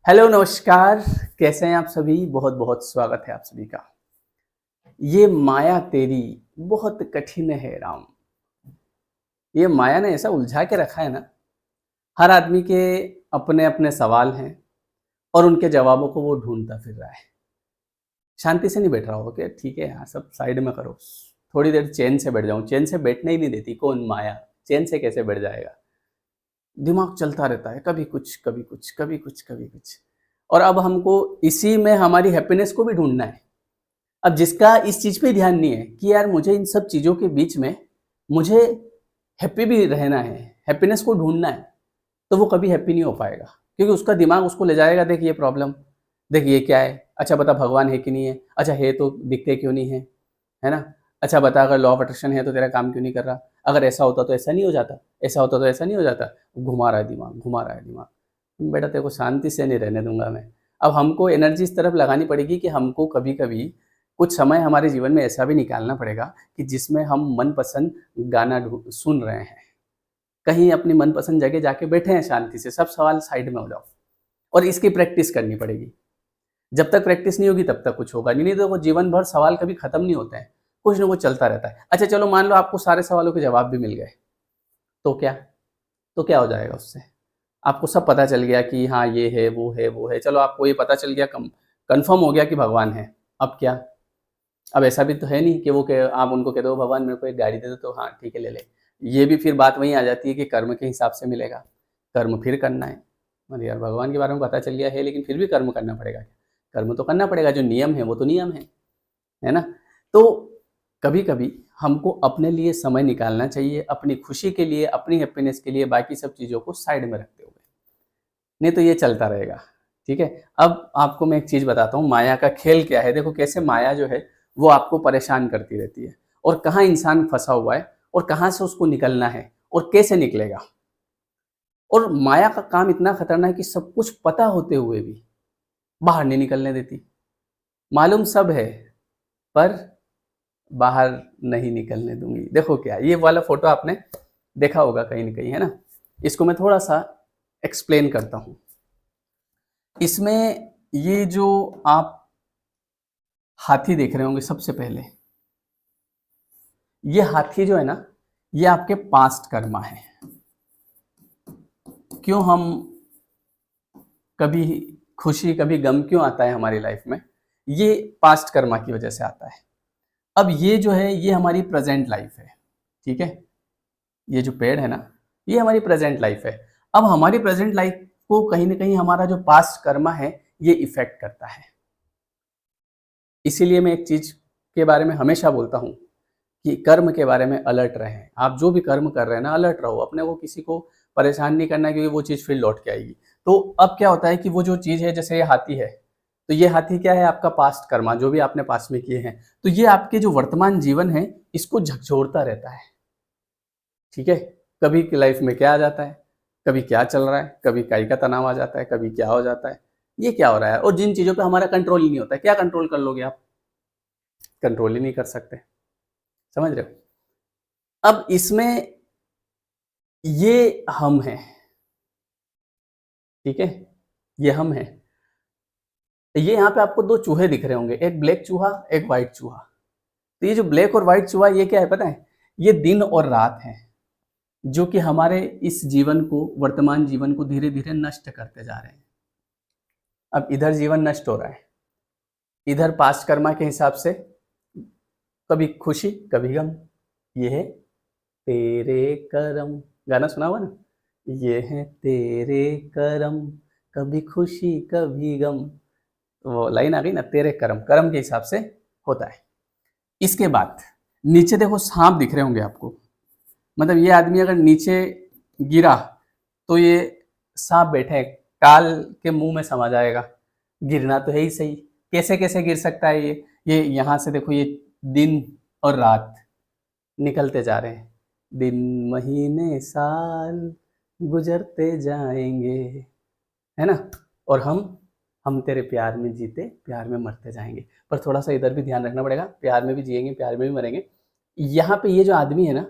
Hello नमस्कार। कैसे हैं आप सभी? बहुत बहुत स्वागत है आप सभी का। ये माया तेरी बहुत कठिन है राम। ये माया ने ऐसा उलझा के रखा है ना, हर आदमी के अपने अपने सवाल हैं और उनके जवाबों को वो ढूंढता फिर रहा है। शांति से नहीं बैठ रहा हो कि ठीक है यार, सब साइड में करो, थोड़ी देर चैन से बैठ जाऊं। चैन से बैठने ही नहीं देती कौन? माया। चैन से कैसे बैठ जाएगा? दिमाग चलता रहता है, कभी कुछ कभी कुछ कभी कुछ कभी कुछ। और अब हमको इसी में हमारी हैप्पीनेस को भी ढूंढना है। अब जिसका इस चीज़ पे ध्यान नहीं है कि यार मुझे इन सब चीज़ों के बीच में मुझे हैप्पी भी रहना है, हैप्पीनेस को ढूँढना है, तो वो कभी हैप्पी नहीं हो पाएगा। क्योंकि उसका दिमाग उसको ले जाएगा, देख ये प्रॉब्लम, देख ये क्या है? अच्छा बता भगवान है कि नहीं है? अच्छा है तो दिखते क्यों नहीं है? है ना? अच्छा बता अगर लॉ ऑफ अट्रैक्शन है तो तेरा काम क्यों नहीं कर रहा? अगर ऐसा होता तो ऐसा नहीं हो जाता, ऐसा होता तो ऐसा नहीं हो जाता। घुमा रहा है दिमाग, घुमा रहा है दिमाग। बेटा तेरे को शांति से नहीं रहने दूँगा मैं। अब हमको एनर्जी इस तरफ लगानी पड़ेगी कि हमको कभी-कभी कुछ समय हमारे जीवन में ऐसा भी निकालना पड़ेगा कि जिसमें हम मनपसंद गाना सुन रहे हैं। कहीं अपनी मनपसंद जगह जाके बैठे हैं शांति से, सब सवाल साइड में हो जाओ और इसकी प्रैक्टिस करनी पड़ेगी। जब तक प्रैक्टिस नहीं होगी तब तक कुछ होगा नहीं, तो वो जीवन भर सवाल कभी खत्म नहीं होते हैं, कुछ ना कुछ चलता रहता है। अच्छा चलो मान लो आपको सारे सवालों के जवाब भी मिल गए, तो क्या? तो क्या हो जाएगा उससे? आपको सब पता चल गया कि हाँ ये है, वो है, वो है। चलो आपको ये पता चल गया, कन्फर्म हो गया कि भगवान है। अब क्या? अब ऐसा भी तो है नहीं कि वो कहे, आप उनको कह दो भगवान मेरे को एक गाड़ी दे दो, तो हाँ ठीक है ले ले। ये भी फिर बात वहीं आ जाती है कि कर्म के हिसाब से मिलेगा, कर्म फिर करना है। अरे यार भगवान के बारे में पता चल गया है लेकिन फिर भी कर्म करना पड़ेगा। कर्म तो करना पड़ेगा, जो नियम है वो तो नियम है ना? तो कभी कभी हमको अपने लिए समय निकालना चाहिए, अपनी खुशी के लिए, अपनी हैप्पीनेस के लिए, बाकी सब चीज़ों को साइड में रखते हुए। नहीं तो ये चलता रहेगा। ठीक है? अब आपको मैं एक चीज़ बताता हूँ, माया का खेल क्या है। देखो कैसे माया जो है वो आपको परेशान करती रहती है और कहाँ इंसान फंसा हुआ है और कहाँ से उसको निकलना है और कैसे निकलेगा। और माया का काम इतना खतरनाक है कि सब कुछ पता होते हुए भी बाहर नहीं निकलने देती। मालूम सब है पर बाहर नहीं निकलने दूंगी। देखो क्या, ये वाला फोटो आपने देखा होगा कहीं ना कहीं, है ना? इसको मैं थोड़ा सा एक्सप्लेन करता हूँ। इसमें ये जो आप हाथी देख रहे होंगे, सबसे पहले ये हाथी जो है ना, ये आपके पास्ट कर्मा है। क्यों हम कभी खुशी कभी गम क्यों आता है हमारी लाइफ में? ये पास्ट कर्मा की वजह से आता है। अब ये जो है ये हमारी प्रेजेंट लाइफ है। ठीक है? ये जो पेड़ है ना, ये हमारी प्रेजेंट लाइफ है। अब हमारी प्रेजेंट लाइफ को कहीं ना कहीं हमारा जो पास्ट कर्मा है ये इफेक्ट करता है। इसीलिए मैं एक चीज के बारे में हमेशा बोलता हूँ कि कर्म के बारे में अलर्ट रहें। आप जो भी कर्म कर रहे हैं ना, अलर्ट रहो। अपने को किसी को परेशान नहीं करना, क्योंकि वो चीज़ फिर लौट के आएगी। तो अब क्या होता है कि वो जो चीज़ है, जैसे ये हाथी है, तो ये हाथी क्या है? आपका पास्ट कर्मा, जो भी आपने पास्ट में किए हैं। तो ये आपके जो वर्तमान जीवन है इसको झकझोरता रहता है। ठीक है? कभी लाइफ में क्या आ जाता है, कभी क्या चल रहा है, कभी काय का तनाव आ जाता है, कभी क्या हो जाता है, ये क्या हो रहा है। और जिन चीज़ों पे हमारा कंट्रोल ही नहीं होता है, क्या कंट्रोल कर लोगे आप? कंट्रोल ही नहीं कर सकते। समझ रहे हो? अब इसमें ये हम हैं। ठीक है? ये हम हैं। ये यहाँ पे आपको दो चूहे दिख रहे होंगे, एक ब्लैक चूहा, एक व्हाइट चूहा। तो ये जो ब्लैक और व्हाइट चूहा, ये क्या है पता है? ये दिन और रात है, जो कि हमारे इस जीवन को, वर्तमान जीवन को धीरे धीरे नष्ट करते जा रहे हैं। अब इधर जीवन नष्ट हो रहा है, इधर पास्ट कर्मा के हिसाब से कभी खुशी कभी गम। ये है तेरे करम, गाना सुना हुआ ना? ये है तेरे करम, कभी खुशी कभी गम। वो लाइन आ गई ना, तेरे कर्म, कर्म के हिसाब से होता है। इसके बाद नीचे देखो सांप दिख रहे होंगे आपको। मतलब ये आदमी अगर नीचे गिरा तो ये सांप बैठे है, काल के मुंह में समा जाएगा। गिरना तो है ही सही। कैसे कैसे गिर सकता है ये यहाँ से देखो, ये दिन और रात निकलते जा रहे हैं। दिन महीने साल गुजरते जाएंगे, है ना? और हम तेरे प्यार में जीते प्यार में मरते जाएंगे। पर थोड़ा सा इधर भी ध्यान रखना पड़ेगा, प्यार में भी जिएंगे प्यार में भी मरेंगे। यहाँ पे ये जो आदमी है ना,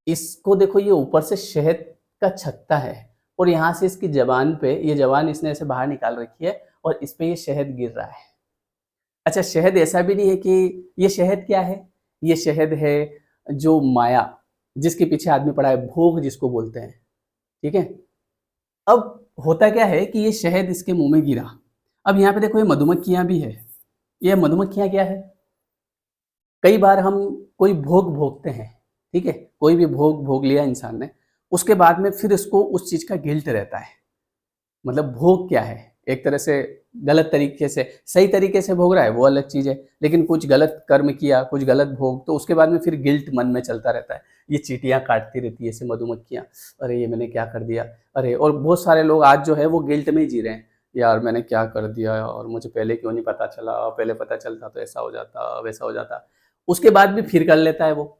इसको देखो, ये ऊपर से शहद का छत्ता है और यहाँ से इसकी ज़बान पे, ये ज़बान इसने ऐसे बाहर निकाल रखी है और इस पे ये शहद गिर रहा है। अच्छा, शहद ऐसा भी नहीं है कि ये शहद क्या है? ये शहद है जो माया, जिसके पीछे आदमी पड़ा है, भोग जिसको बोलते हैं, ठीक है? अब होता क्या है कि ये शहद इसके मुँह में गिरा। अब यहाँ पे देखो ये मधुमक्खियाँ भी है। ये मधुमक्खियाँ क्या है? कई बार हम कोई भोग भोगते हैं, ठीक है? कोई भी भोग भोग लिया इंसान ने, उसके बाद में फिर उसको उस चीज़ का गिल्ट रहता है। मतलब भोग क्या है? एक तरह से गलत तरीके से, सही तरीके से भोग रहा है वो अलग चीज़ है, लेकिन कुछ गलत कर्म किया, कुछ गलत भोग, तो उसके बाद में फिर गिल्ट मन में चलता रहता है। ये चींटियाँ काटती रहती है ऐसे मधुमक्खियाँ, अरे ये मैंने क्या कर दिया? अरे, और बहुत सारे लोग आज जो है वो गिल्ट में ही जी रहे हैं, यार मैंने क्या कर दिया और मुझे पहले क्यों नहीं पता चला, पहले पता चलता तो ऐसा हो जाता, वैसा हो जाता। उसके बाद भी फिर कर लेता है वो,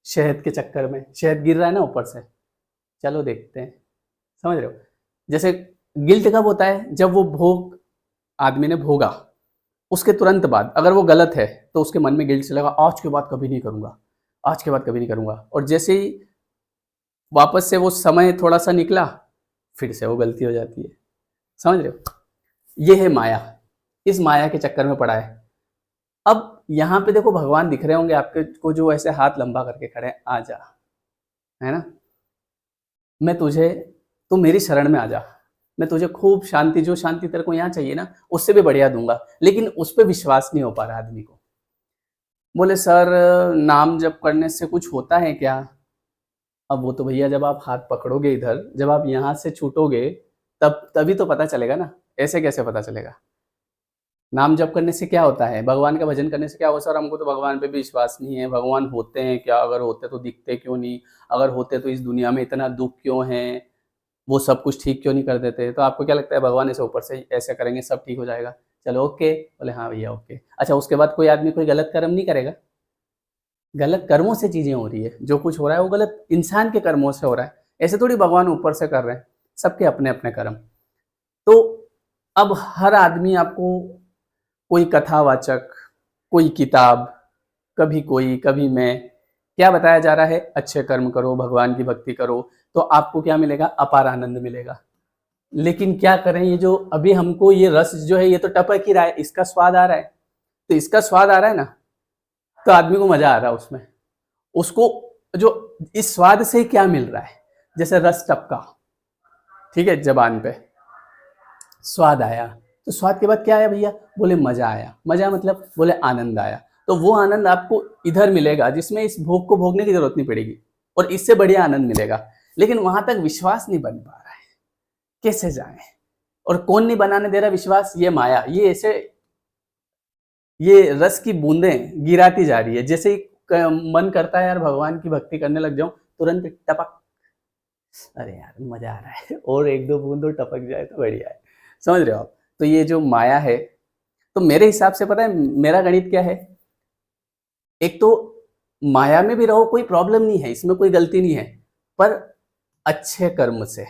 शहद के चक्कर में। शहद गिर रहा है ना ऊपर से, चलो देखते हैं, समझ रहे हो? जैसे गिल्ट कब होता है? जब वो भोग आदमी ने भोगा, उसके तुरंत बाद अगर वो गलत है तो उसके मन में गिल्ट चलेगा, आज के बाद कभी नहीं करूँगा, आज के बाद कभी नहीं करूँगा। और जैसे ही वापस से वो समय थोड़ा-सा निकला, फिर से वो गलती हो जाती है। समझ रहे हो? ये है माया, इस माया के चक्कर में पड़ा है। अब यहाँ पे देखो भगवान दिख रहे होंगे आपके को, जो ऐसे हाथ लंबा करके खड़े हैं, आ जा, है ना? मैं तुझे, तू मेरी शरण में आ जा, मैं तुझे खूब शांति, जो शांति तेरे को यहाँ चाहिए ना, उससे भी बढ़िया दूंगा। लेकिन उस पे विश्वास नहीं हो पा रहा आदमी को। बोले सर, नाम जप करने से कुछ होता है क्या? अब वो तो भैया जब आप हाथ पकड़ोगे इधर, जब आप यहाँ से छूटोगे, तब तभी तो पता चलेगा ना, ऐसे कैसे पता चलेगा? नाम जप करने से क्या होता है? भगवान का भजन करने से क्या होगा? सर हमको तो भगवान पे भी विश्वास नहीं है, भगवान होते हैं क्या? अगर होते तो दिखते क्यों नहीं? अगर होते तो इस दुनिया में इतना दुख क्यों है? वो सब कुछ ठीक क्यों नहीं कर देते? तो आपको क्या लगता है भगवान ऐसे ऊपर से ऐसे करेंगे सब ठीक हो जाएगा? चलो ओके, बोले हाँ भैया ओके। अच्छा, उसके बाद कोई आदमी कोई गलत कर्म नहीं करेगा? गलत कर्मों से चीज़ें हो रही है, जो कुछ हो रहा है वो गलत इंसान के कर्मों से हो रहा है। ऐसे थोड़ी भगवान ऊपर से कर रहे हैं, सबके अपने-अपने कर्म। तो अब हर आदमी आपको कोई कथावाचक, कोई किताब, कभी कोई, कभी मैं, क्या बताया जा रहा है? अच्छे कर्म करो, भगवान की भक्ति करो, तो आपको क्या मिलेगा? अपार आनंद मिलेगा। लेकिन क्या करें, ये जो अभी हमको ये रस जो है ये तो टपक ही रहा है, इसका स्वाद आ रहा है, तो इसका स्वाद आ रहा है ना, तो आदमी को मजा आ रहा है उसमें। उसको जो इस स्वाद से क्या मिल रहा है? जैसे रस टपका, ठीक है, जबान पे स्वाद आया, तो स्वाद के बाद क्या आया भैया? बोले मजा आया। मजा मतलब बोले आनंद आया। तो वो आनंद आपको इधर मिलेगा जिसमें इस भोग को भोगने की जरूरत नहीं पड़ेगी, और इससे बढ़िया आनंद मिलेगा। लेकिन वहां तक विश्वास नहीं बन पा रहा है, कैसे जाए? और कौन नहीं बनाने दे रहा विश्वास? ये माया, ये ऐसे ये रस की बूंदें गिराती जा रही है। जैसे ही मन करता है यार भगवान की भक्ति करने लग जाऊं, तुरंत टपक, अरे यार मजा आ रहा है, और एक दो बूंद और टपक जाए तो बढ़िया है। समझ रहे हो आप? तो ये जो माया है, तो मेरे हिसाब से पता है मेरा गणित क्या है? एक तो माया में भी रहो, कोई प्रॉब्लम नहीं है, इसमें कोई गलती नहीं है, पर अच्छे कर्म से,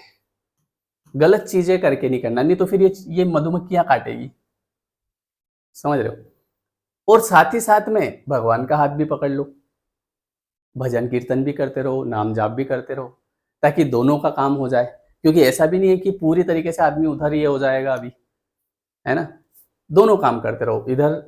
गलत चीजें करके नहीं करना, नहीं तो फिर ये मधुमक्खियां काटेगी। समझ रहे हो? और साथ ही साथ में भगवान का हाथ भी पकड़ लो, भजन कीर्तन भी करते रहो, नाम जाप भी करते रहो, ताकि दोनों का काम हो जाए। क्योंकि ऐसा भी नहीं है कि पूरी तरीके से आदमी उधर ही हो जाएगा अभी, है ना? दोनों काम करते रहो, इधर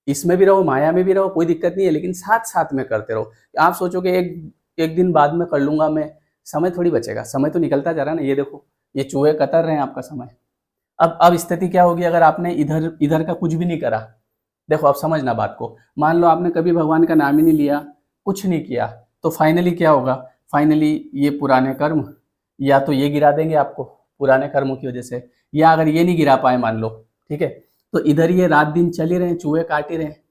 इसमें भी रहो, माया में भी रहो, कोई दिक्कत नहीं है, लेकिन साथ साथ में करते रहो। आप सोचोगे एक एक दिन बाद में कर लूंगा मैं, समय थोड़ी बचेगा, समय तो निकलता जा रहा है ना। ये देखो, ये चूहे कतर रहे हैं आपका समय। अब स्थिति क्या होगी अगर आपने इधर इधर का कुछ भी नहीं करा? देखो आप समझना बात को, मान लो आपने कभी भगवान का नाम ही नहीं लिया, कुछ नहीं किया, तो फाइनली क्या होगा? फाइनली ये पुराने कर्म या तो ये गिरा देंगे आपको पुराने कर्मों की वजह से, या अगर ये नहीं गिरा पाए मान लो, ठीक है, तो इधर ये रात दिन चल ही रहे हैं, चूहे काट ही रहे हैं।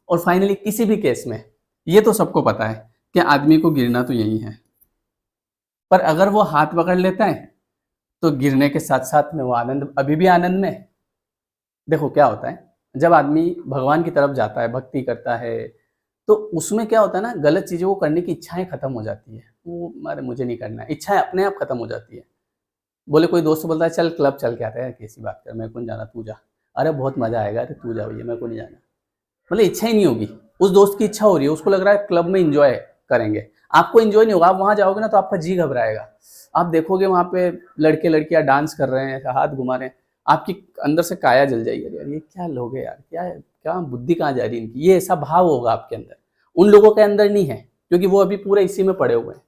और फाइनली किसी भी केस में, ये तो सबको पता है कि आदमी को गिरना तो यही है, पर अगर वो हाथ पकड़ लेता है तो गिरने के साथ साथ में वो आनंद, अभी भी आनंद में। देखो क्या होता है, जब आदमी भगवान की तरफ जाता है, भक्ति करता है, तो उसमें क्या होता है ना, गलत चीज़ों को करने की इच्छाएं खत्म हो जाती है। वो अरे मुझे नहीं करना है, इच्छाएं अपने आप खत्म हो जाती है। बोले कोई दोस्त बोलता है चल क्लब चल के आते हैं, कैसी बात कर, मेरे को नहीं जाना, तू जा। अरे बहुत मजा आएगा, अरे तू जा भैया, मेरे को नहीं जाना। मतलब इच्छा ही नहीं होगी, उस दोस्त की इच्छा हो रही है, उसको लग रहा है क्लब में इंजॉय है, करेंगे। आपको एंजॉय नहीं होगा, आप वहाँ जाओगे ना तो आपका जी घबराएगा। आप देखोगे वहाँ पे लड़के लड़कियाँ डांस कर रहे हैं, हाथ घुमा रहे हैं, आपकी अंदर से काया जल जाएगी, अरे यार ये क्या लोग हैं यार, क्या है, क्या बुद्धि कहाँ जा रही है इनकी, ये ऐसा भाव होगा आपके अंदर। उन लोगों के अंदर नहीं है, क्योंकि वो अभी पूरे इसी में पड़े हुए हैं।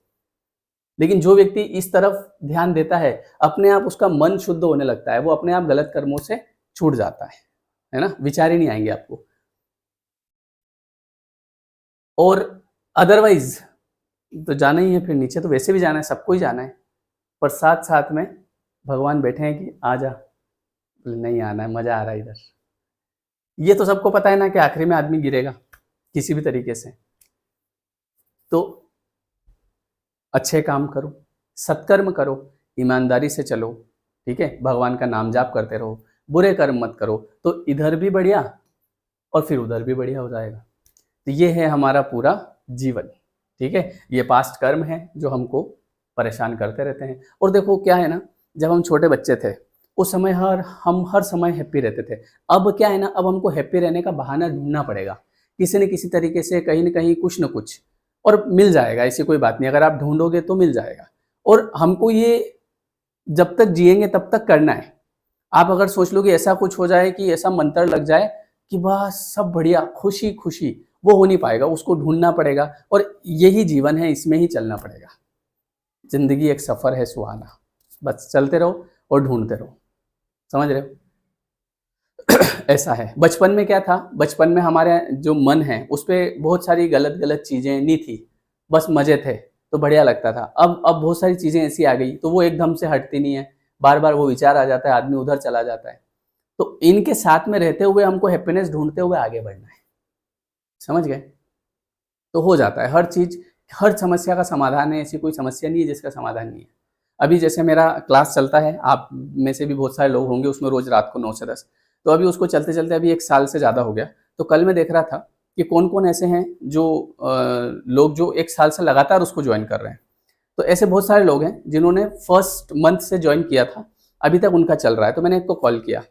लेकिन जो व्यक्ति इस तरफ ध्यान देता है, अपने आप उसका मन शुद्ध होने लगता है, वो अपने आप गलत कर्मों से छूट जाता है ना, विचार ही नहीं आएंगे आपको। और अदरवाइज तो जाना ही है, फिर नीचे तो वैसे भी जाना है, सबको ही जाना है, पर साथ साथ में भगवान बैठे हैं कि आ जा, नहीं आना है, मजा आ रहा है इधर। ये तो सबको पता है ना कि आखिरी में आदमी गिरेगा किसी भी तरीके से। तो अच्छे काम करो, सत्कर्म करो, ईमानदारी से चलो, ठीक है, भगवान का नाम जाप करते रहो, बुरे कर्म मत करो, तो इधर भी बढ़िया और फिर उधर भी बढ़िया हो जाएगा। तो ये है हमारा पूरा जीवन, ठीक है। ये पास्ट कर्म है जो हमको परेशान करते रहते हैं। और देखो क्या है ना, जब हम छोटे बच्चे थे उस समय हम हर समय हैप्पी रहते थे। अब क्या है ना, अब हमको हैप्पी रहने का बहाना ढूंढना पड़ेगा, किसी न किसी तरीके से, कहीं न कहीं कुछ न कुछ, और मिल जाएगा, ऐसी कोई बात नहीं, अगर आप ढूंढोगे तो मिल जाएगा। और हमको ये जब तक जिएंगे तब तक करना है। आप अगर सोच लो कि ऐसा कुछ हो जाए, कि ऐसा मंत्र लग जाए कि बस सब बढ़िया, खुशी खुशी, वो हो नहीं पाएगा, उसको ढूंढना पड़ेगा। और यही जीवन है, इसमें ही चलना पड़ेगा। जिंदगी एक सफर है सुहाना, बस चलते रहो और ढूंढते रहो, समझ रहे हो। ऐसा है। बचपन में क्या था, बचपन में हमारे जो मन है उस पर बहुत सारी गलत गलत चीजें नहीं थी, बस मजे थे, तो बढ़िया लगता था। अब बहुत सारी चीजें ऐसी आ गई तो वो एकदम से हटती नहीं है, बार बार वो विचार आ जाता है, आदमी उधर चला जाता है। तो इनके साथ में रहते हुए हमको हैप्पीनेस ढूंढते हुए आगे बढ़ना है, समझ गए। तो हो जाता है हर चीज, हर समस्या का समाधान है, ऐसी कोई समस्या नहीं है जिसका समाधान नहीं है। अभी जैसे मेरा क्लास चलता है, आप में से भी बहुत सारे लोग होंगे उसमें, रोज रात को 9 से 10, तो अभी उसको चलते चलते अभी 1 साल से ज़्यादा हो गया। तो कल मैं देख रहा था कि कौन कौन ऐसे हैं जो लोग जो 1 साल से लगातार उसको ज्वाइन कर रहे हैं। तो ऐसे बहुत सारे लोग हैं जिन्होंने फर्स्ट मंथ से ज्वाइन किया था, अभी तक उनका चल रहा है। तो मैंने एक को कॉल किया,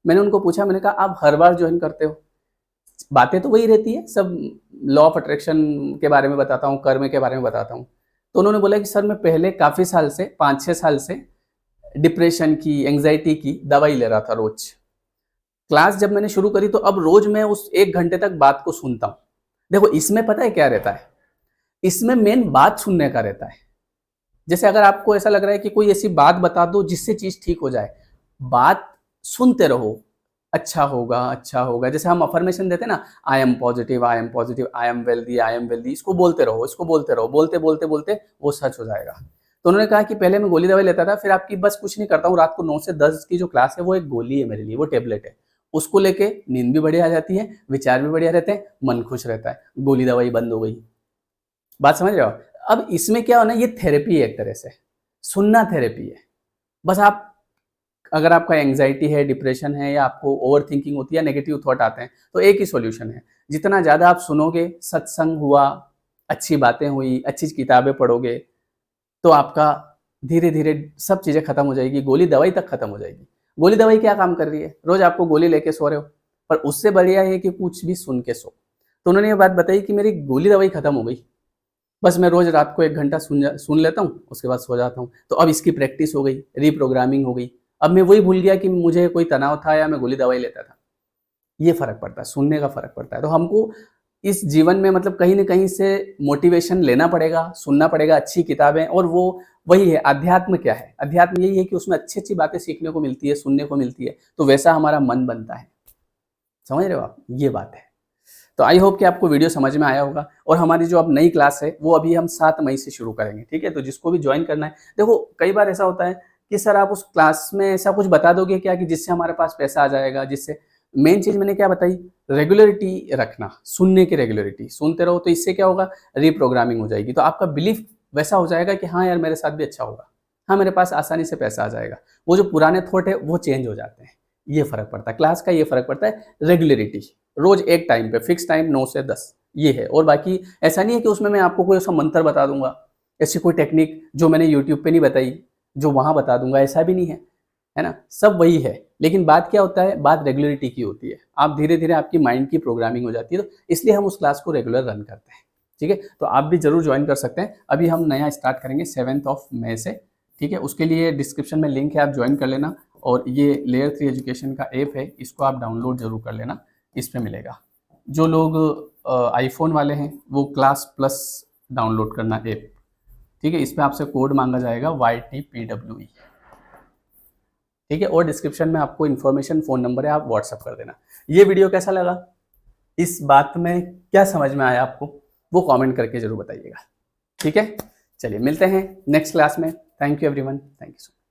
मैंने उनको पूछा, मैंने कहा आप हर बार ज्वाइन करते हो, बातें तो वही रहती है, सब लॉ ऑफ अट्रैक्शन के बारे में बताता हूँ, कर्म के बारे में बताता हूँ। तो उन्होंने बोला कि सर मैं पहले काफ़ी साल से, 5-6 साल से डिप्रेशन की, एंग्जाइटी की दवाई ले रहा था रोज। क्लास जब मैंने शुरू करी तो अब रोज मैं उस 1 घंटे तक बात को सुनता हूँ। देखो इसमें पता है क्या रहता है, इसमें मेन बात सुनने का रहता है। जैसे अगर आपको ऐसा लग रहा है कि कोई ऐसी बात बता दो जिससे चीज ठीक हो जाए, बात सुनते रहो, अच्छा होगा, अच्छा होगा। जैसे हम अफर्मेशन देते हैं ना, I am positive, I am positive, I am wealthy, I am wealthy, इसको बोलते रहो, इसको बोलते रहो, बोलते बोलते बोलते वो सच हो जाएगा। तो उन्होंने कहा कि पहले मैं गोली दवाई लेता था, फिर आपकी बस कुछ नहीं करता हूँ, रात को 9 से 10 की जो क्लास है वो एक गोली है मेरे लिए, वो टेबलेट है। उसको लेके नींद भी बढ़िया आ जाती है, विचार भी बढ़िया रहते हैं, मन खुश रहता है, गोली दवाई बंद हो गई। बात समझ रहे हो। अब इसमें क्या होना, ये थेरेपी है एक तरह से, सुनना थेरेपी है। बस आप, अगर आपका एंग्जाइटी है, डिप्रेशन है, या आपको ओवर थिंकिंग होती है, नेगेटिव थॉट आते हैं, तो एक ही सॉल्यूशन है, जितना ज़्यादा आप सुनोगे, सत्संग हुआ, अच्छी बातें हुई, अच्छी किताबें पढ़ोगे, तो आपका धीरे धीरे सब चीज़ें खत्म हो जाएगी, गोली दवाई तक खत्म हो जाएगी। गोली दवाई क्या काम कर रही है, रोज आपको गोली लेके सो रहे हो, पर उससे बढ़िया है कि कुछ भी सुन के सो। तो उन्होंने ये बात बताई कि मेरी गोली दवाई खत्म हो गई, बस मैं रोज रात को 1 घंटा सुन लेता हूँ, उसके बाद सो जाता हूँ। तो अब इसकी प्रैक्टिस हो गई, रीप्रोग्रामिंग हो गई। अब मैं वही भूल गया कि मुझे कोई तनाव था या मैं गोली दवाई लेता था। ये फ़र्क पड़ता है, सुनने का फ़र्क पड़ता है। तो हमको इस जीवन में मतलब कहीं न कहीं से मोटिवेशन लेना पड़ेगा, सुनना पड़ेगा अच्छी किताबें। और वो वही है, अध्यात्म क्या है? अध्यात्म यही है कि उसमें अच्छी-अच्छी बातें सीखने को मिलती है, सुनने को मिलती है, तो वैसा हमारा मन बनता है। समझ रहे हो आप? ये बात है। तो आई होप कि आपको वीडियो समझ में आया होगा। और हमारी जो अब नई क्लास है वो अभी हम 7 मई से शुरू करेंगे, ठीक है? तो जिसको भी ज्वाइन करना है, देखो कई बार ऐसा होता है कि सर आप उस क्लास में ऐसा कुछ बता दोगे क्या कि जिससे हमारे पास पैसा आ जाएगा, जिससे, मेन चीज़ मैंने क्या बताई, रेगुलरिटी रखना, सुनने की रेगुलरिटी, सुनते रहो, तो इससे क्या होगा, रीप्रोग्रामिंग हो जाएगी। तो आपका बिलीफ वैसा हो जाएगा कि हाँ यार मेरे साथ भी अच्छा होगा, हाँ मेरे पास आसानी से पैसा आ जाएगा। वो जो पुराने थॉट है वो चेंज हो जाते हैं। ये फ़र्क पड़ता है, क्लास का ये फ़र्क पड़ता है, रेगुलरिटी, रोज एक टाइम पे, फिक्स टाइम 9 से 10, ये है। और बाकी ऐसा नहीं है कि उसमें मैं आपको कोई ऐसा मंत्र बता दूंगा, ऐसी कोई टेक्निक जो मैंने यूट्यूब पे नहीं बताई जो वहां बता दूंगा, ऐसा भी नहीं है ना, सब वही है। लेकिन बात क्या होता है, बात रेगुलरिटी की होती है। आप धीरे धीरे आपकी माइंड की प्रोग्रामिंग हो जाती है, तो इसलिए हम उस क्लास को रेगुलर रन करते हैं, ठीक है, तो आप भी जरूर ज्वाइन कर सकते हैं। अभी हम नया स्टार्ट करेंगे 7 मई से, ठीक है, उसके लिए डिस्क्रिप्शन में लिंक है, आप ज्वाइन कर लेना। और ये लेयर 3 एजुकेशन का ऐप है, इसको आप डाउनलोड जरूर कर लेना, इस पे मिलेगा। जो लोग आईफोन वाले हैं वो क्लास प्लस डाउनलोड करना ऐप, ठीक है, इस पे आपसे कोड मांगा जाएगा YTPWE, ठीक है, और डिस्क्रिप्शन में आपको इन्फॉर्मेशन, फ़ोन नंबर है, आप व्हाट्सअप कर देना। ये वीडियो कैसा लगा, इस बात में क्या समझ में आया आपको, वो कमेंट करके जरूर बताइएगा, ठीक है। चलिए मिलते हैं नेक्स्ट क्लास में। Thank you everyone, thank you so much.